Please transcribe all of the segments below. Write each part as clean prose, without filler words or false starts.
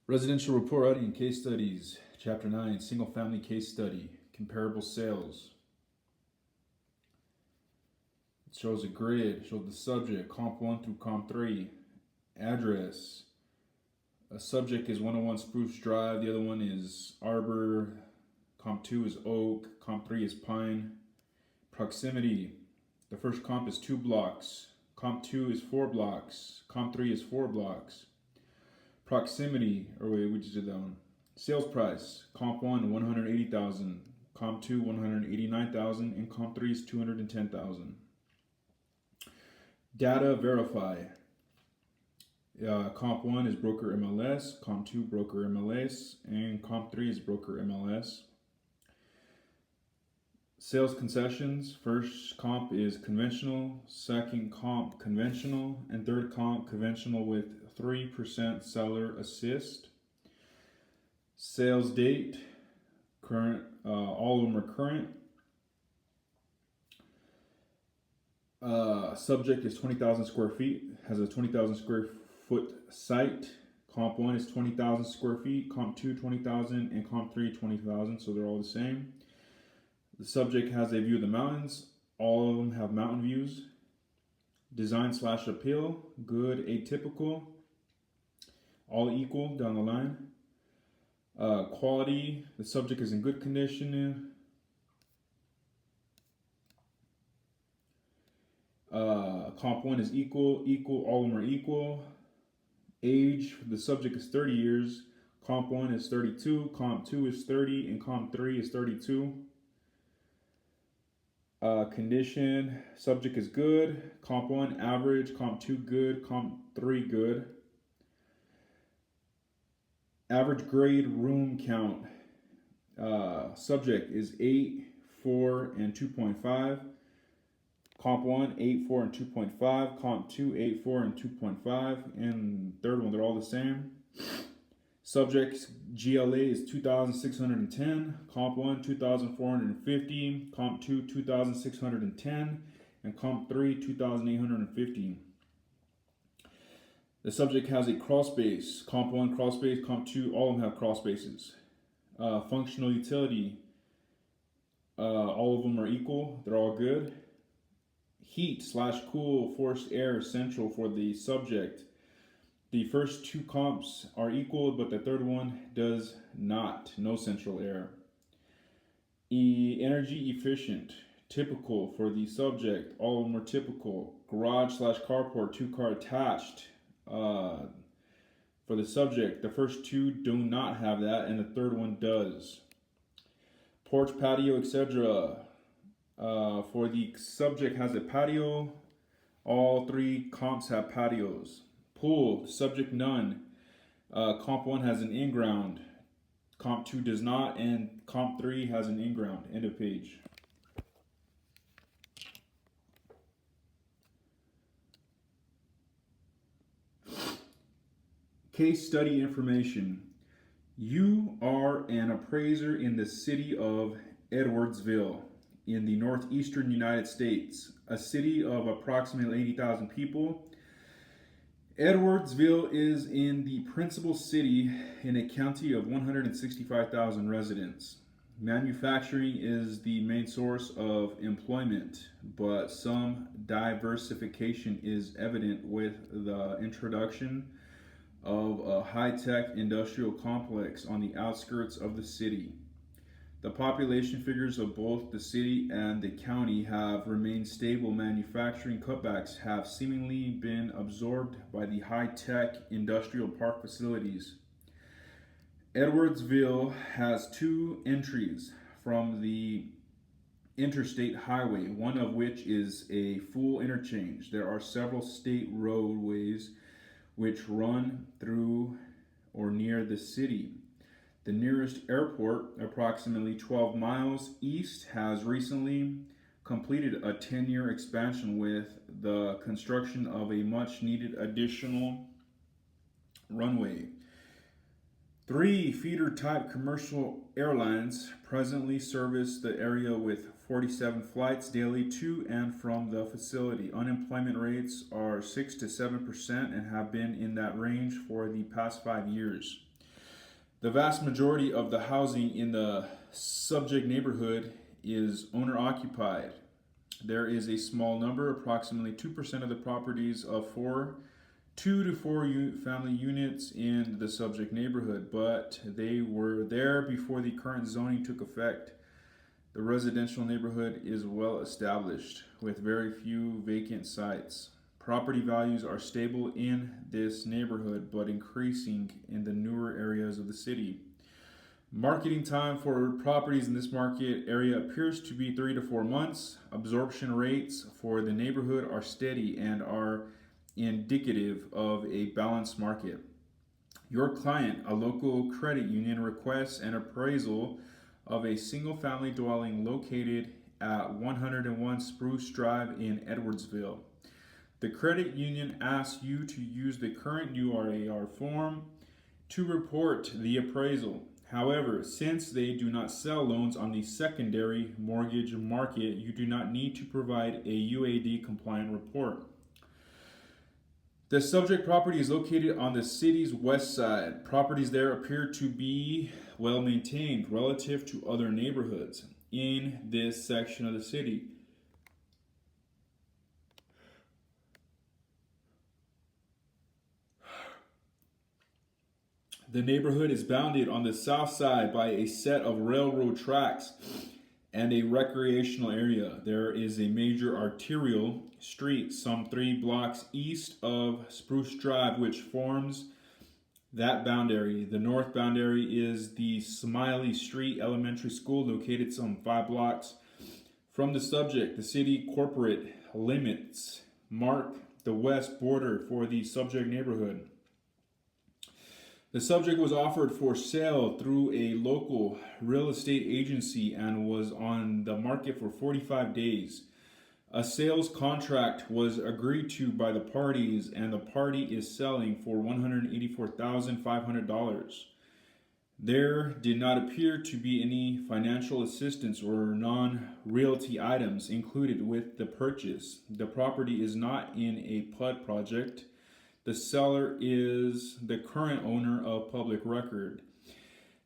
Residential report writing and case studies. Chapter 9, single family case study. Comparable sales. It shows a grid, shows the subject, comp 1 through comp 3. Address. A subject is 101 Spruce Drive, the other one is Arbor. Comp 2 is Oak, comp 3 is Pine. Proximity. The first comp is 2 blocks. Comp 2 is 4 blocks. Comp 3 is 4 blocks. Proximity, or wait, we just did that one. Sales price, comp 1, 180,000. Comp 2, 189,000. And comp 3 is 210,000. Data verify. Comp 1 is broker MLS. Comp 2, broker MLS. And comp 3 is broker MLS. Sales concessions. First comp is conventional, second comp conventional, and third comp conventional with 3% seller assist. Sales date, current, all of them are current. Subject is 20,000 square feet, has a 20,000 square foot site. Comp 1 is 20,000 square feet, comp 2 20,000, and comp 3 20,000, so they're all the same. The subject has a view of the mountains. All of them have mountain views. Design / appeal, good, atypical, all equal down the line. Quality, the subject is in good condition. Comp 1 is equal, all of them are equal. Age, the subject is 30 years. Comp 1 is 32, comp 2 is 30, and comp 3 is 32. Condition, subject is good. Comp 1 average, comp 2 good, comp 3 good. Average grade room count. Subject is 8, 4, and 2.5. Comp 1, 8, 4, and 2.5. Comp 2, 8, 4, and 2.5. And third one, they're all the same. Subject's GLA is 2,610. Comp 1, 2,450. Comp 2, 2,610. And comp 3, 2,850. The subject has a crawl space. Comp 1, crawl space. Comp 2, all of them have crawl spaces. Functional utility. All of them are equal. They're all good. Heat / cool, forced air, central for the subject. The first two comps are equal, but the third one does not. No central air. Energy efficient, typical for the subject. All of them are typical. Garage / carport, 2-car attached. For the subject, the first two do not have that, and the third one does. Porch, patio, etc. For the subject has a patio. All three comps have patios. Pool, subject none. Comp 1 has an in-ground. Comp 2 does not, and comp 3 has an in-ground. End of page. Case study information. You are an appraiser in the city of Edwardsville in the northeastern United States, a city of approximately 80,000 people. Edwardsville is in the principal city in a county of 165,000 residents. Manufacturing is the main source of employment, but some diversification is evident with the introduction of a high-tech industrial complex on the outskirts of the city. The population figures of both the city and the county have remained stable. Manufacturing cutbacks have seemingly been absorbed by the high-tech industrial park facilities. Edwardsville has 2 entries from the interstate highway, one of which is a full interchange. There are several state roadways which run through or near the city. The nearest airport, approximately 12 miles east, has recently completed a 10-year expansion with the construction of a much-needed additional runway. 3 feeder-type commercial airlines presently service the area with 47 flights daily to and from the facility. Unemployment rates are 6 to 7% and have been in that range for the past 5 years. The vast majority of the housing in the subject neighborhood is owner occupied. There is a small number, approximately 2% of the properties of 2 to 4 family units in the subject neighborhood, but they were there before the current zoning took effect. The residential neighborhood is well established with very few vacant sites. Property values are stable in this neighborhood but increasing in the newer areas of the city. Marketing time for properties in this market area appears to be 3 to 4 months. Absorption rates for the neighborhood are steady and are indicative of a balanced market. Your client, a local credit union, requests an appraisal of a single-family dwelling located at 101 Spruce Drive in Edwardsville. The credit union asks you to use the current URAR form to report the appraisal. However, since they do not sell loans on the secondary mortgage market, you do not need to provide a UAD compliant report. The subject property is located on the city's west side. Properties there appear to be well maintained relative to other neighborhoods in this section of the city. The neighborhood is bounded on the south side by a set of railroad tracks and a recreational area. There is a major arterial street some 3 blocks east of Spruce Drive, which forms that boundary. The north boundary is the Smiley Street Elementary School, located some 5 blocks from the subject. The city corporate limits mark the west border for the subject neighborhood. The subject was offered for sale through a local real estate agency and was on the market for 45 days. A sales contract was agreed to by the parties, and the party is selling for $184,500. There did not appear to be any financial assistance or non-realty items included with the purchase. The property is not in a PUD project. The seller is the current owner of public record.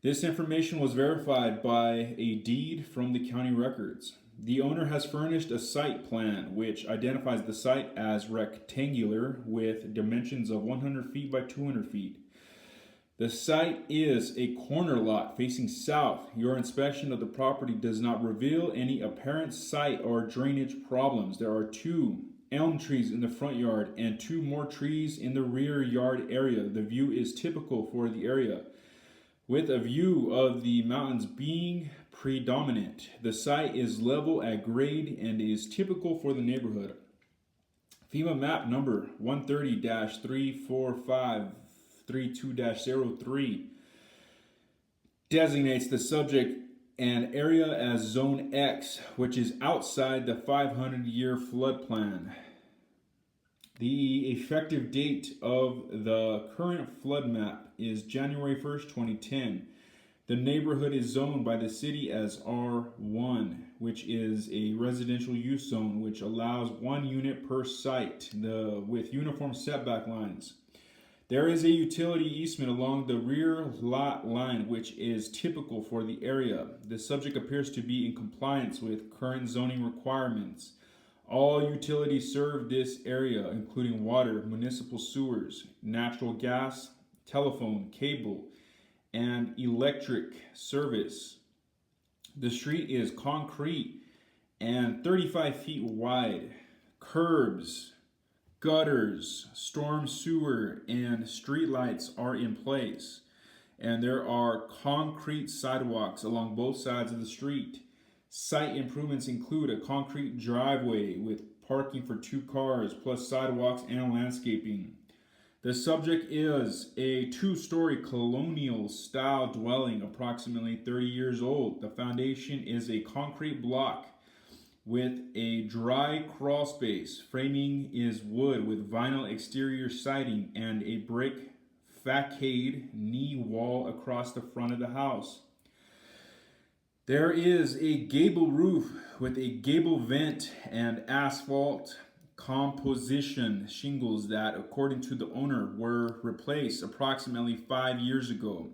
This information was verified by a deed from the county records. The owner has furnished a site plan which identifies the site as rectangular with dimensions of 100 feet by 200 feet. The site is a corner lot facing south. Your inspection of the property does not reveal any apparent site or drainage problems. There are 2 elm trees in the front yard and 2 more trees in the rear yard area. The view is typical for the area, with a view of the mountains being predominant. The site is level at grade and is typical for the neighborhood. FEMA map number 130-34532-03 designates the subject an area as Zone X, which is outside the 500-year flood plan. The effective date of the current flood map is January 1st, 2010. The neighborhood is zoned by the city as R1, which is a residential use zone, which allows 1 unit per site with uniform setback lines. There is a utility easement along the rear lot line, which is typical for the area. The subject appears to be in compliance with current zoning requirements. All utilities serve this area, including water, municipal sewers, natural gas, telephone, cable, and electric service. The street is concrete and 35 feet wide. Curbs, gutters, storm sewer, and street lights are in place, and there are concrete sidewalks along both sides of the street. Site improvements include a concrete driveway with parking for 2 cars, plus sidewalks and landscaping. The subject is a 2-story colonial-style dwelling, approximately 30 years old. The foundation is a concrete block with a dry crawl space. Framing is wood with vinyl exterior siding and a brick facade knee wall across the front of the house. There is a gable roof with a gable vent and asphalt composition shingles that, according to the owner, were replaced approximately 5 years ago.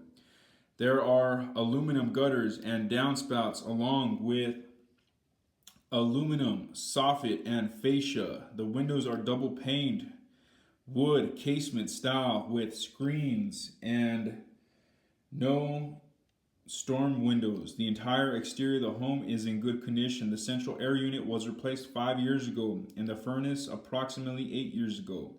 There are aluminum gutters and downspouts along with aluminum soffit and fascia. The windows are double paned wood casement style with screens and no storm windows. The entire exterior of the home is in good condition. The central air unit was replaced 5 years ago and the furnace approximately 8 years ago.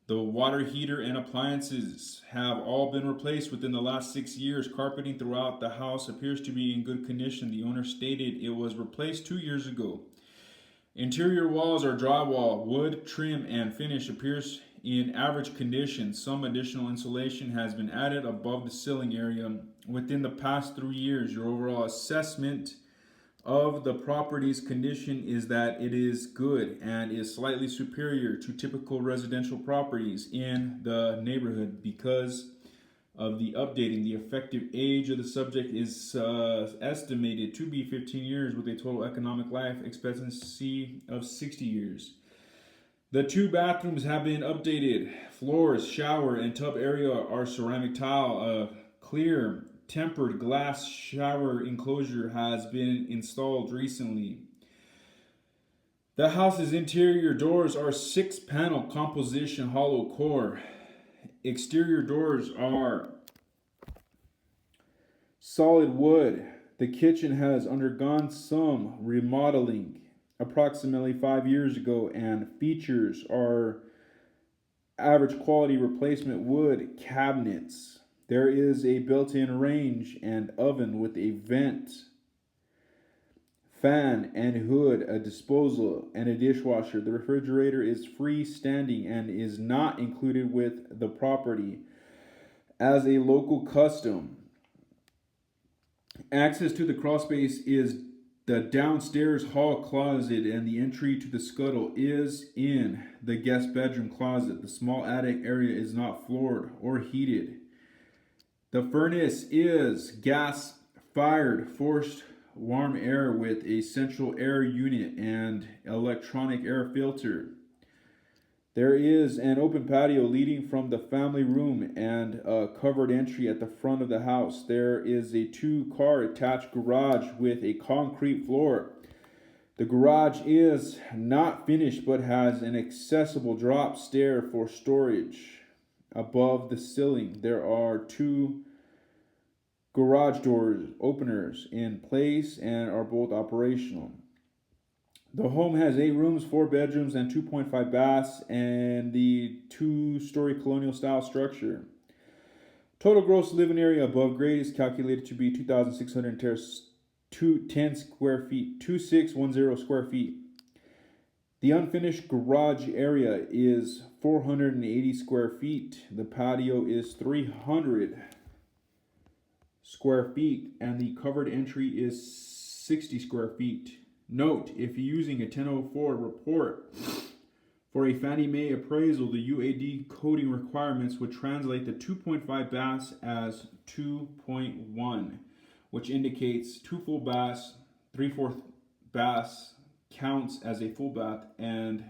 The water heater and appliances have all been replaced within the last 6 years. Carpeting throughout the house appears to be in good condition. The owner stated it was replaced 2 years ago. Interior walls are drywall. Wood, trim, and finish appears in average condition. Some additional insulation has been added above the ceiling area within the past 3 years. Your overall assessment of the property's condition is that it is good and is slightly superior to typical residential properties in the neighborhood. Because of the updating, the effective age of the subject is estimated to be 15 years with a total economic life expectancy of 60 years. The 2 bathrooms have been updated. Floors, shower, and tub area are ceramic tile. A clear tempered glass shower enclosure has been installed recently. The house's interior doors are 6-panel composition hollow core. Exterior doors are solid wood. The kitchen has undergone some remodeling approximately 5 years ago, and features are average quality replacement wood cabinets. There is a built-in range and oven with a vent, fan and hood, a disposal, and a dishwasher. The refrigerator is freestanding and is not included with the property as a local custom. Access to the crawl space is the downstairs hall closet, and the entry to the scuttle is in the guest bedroom closet. The small attic area is not floored or heated. The furnace is gas-fired forced warm air with a central air unit and electronic air filter. There is an open patio leading from the family room and a covered entry at the front of the house. There is a 2-car attached garage with a concrete floor. The garage is not finished but has an accessible drop stair for storage above the ceiling. There are 2 garage doors openers in place and are both operational. The home has 8 rooms, 4 bedrooms, and 2.5 baths, and the 2-story colonial style structure. Total gross living area above grade is calculated to be 2,610 square feet, 2,610 square feet. The unfinished garage area is 480 square feet. The patio is 300 square feet, and the covered entry is 60 square feet. Note, if you're using a 1004 report for a Fannie Mae appraisal, the UAD coding requirements would translate the 2.5 baths as 2.1, which indicates 2 full baths, 3/4 baths counts as a full bath, and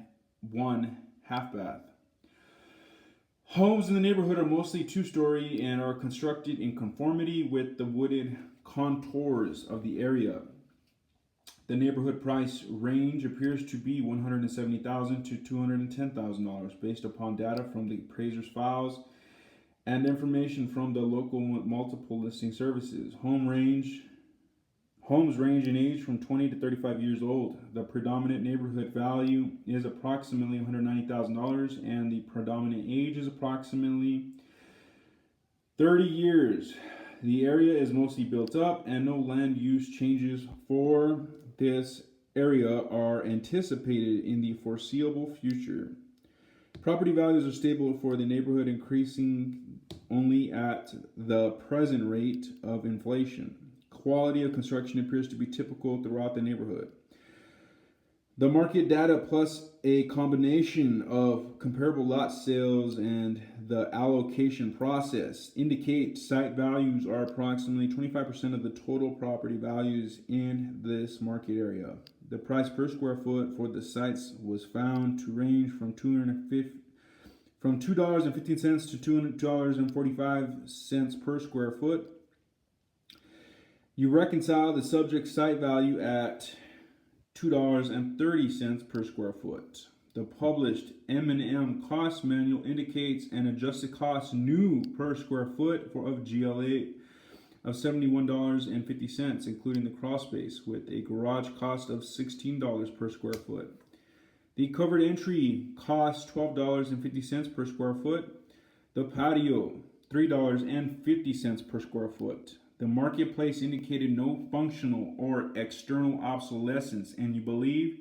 1 half bath. Homes in the neighborhood are mostly 2-story and are constructed in conformity with the wooded contours of the area. The neighborhood price range appears to be $170,000 to $210,000 based upon data from the appraiser's files and information from the local multiple listing services. Homes range in age from 20 to 35 years old. The predominant neighborhood value is approximately $190,000 and the predominant age is approximately 30 years. The area is mostly built up and no land use changes for this area are anticipated in the foreseeable future. Property values are stable for the neighborhood, increasing only at the present rate of inflation. Quality of construction appears to be typical throughout the neighborhood. The market data plus a combination of comparable lot sales and the allocation process indicate site values are approximately 25% of the total property values in this market area. The price per square foot for the sites was found to range from $2.15 to $2.45 per square foot. You reconcile the subject site value at $2.30 per square foot. The published M&M cost manual indicates an adjusted cost new per square foot of GLA of $71.50, including the crawl space, with a garage cost of $16 per square foot. The covered entry costs $12.50 per square foot. The patio, $3.50 per square foot. The marketplace indicated no functional or external obsolescence, and you believe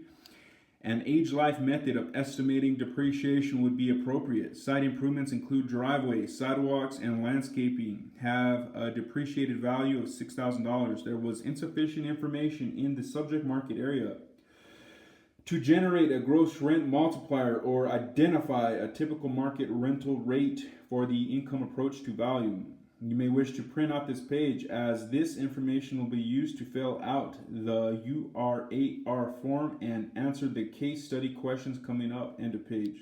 an age-life method of estimating depreciation would be appropriate. Site improvements include driveways, sidewalks, and landscaping have a depreciated value of $6,000. There was insufficient information in the subject market area to generate a gross rent multiplier or identify a typical market rental rate for the income approach to value. You may wish to print out this page, as this information will be used to fill out the URAR form and answer the case study questions coming up. End of page.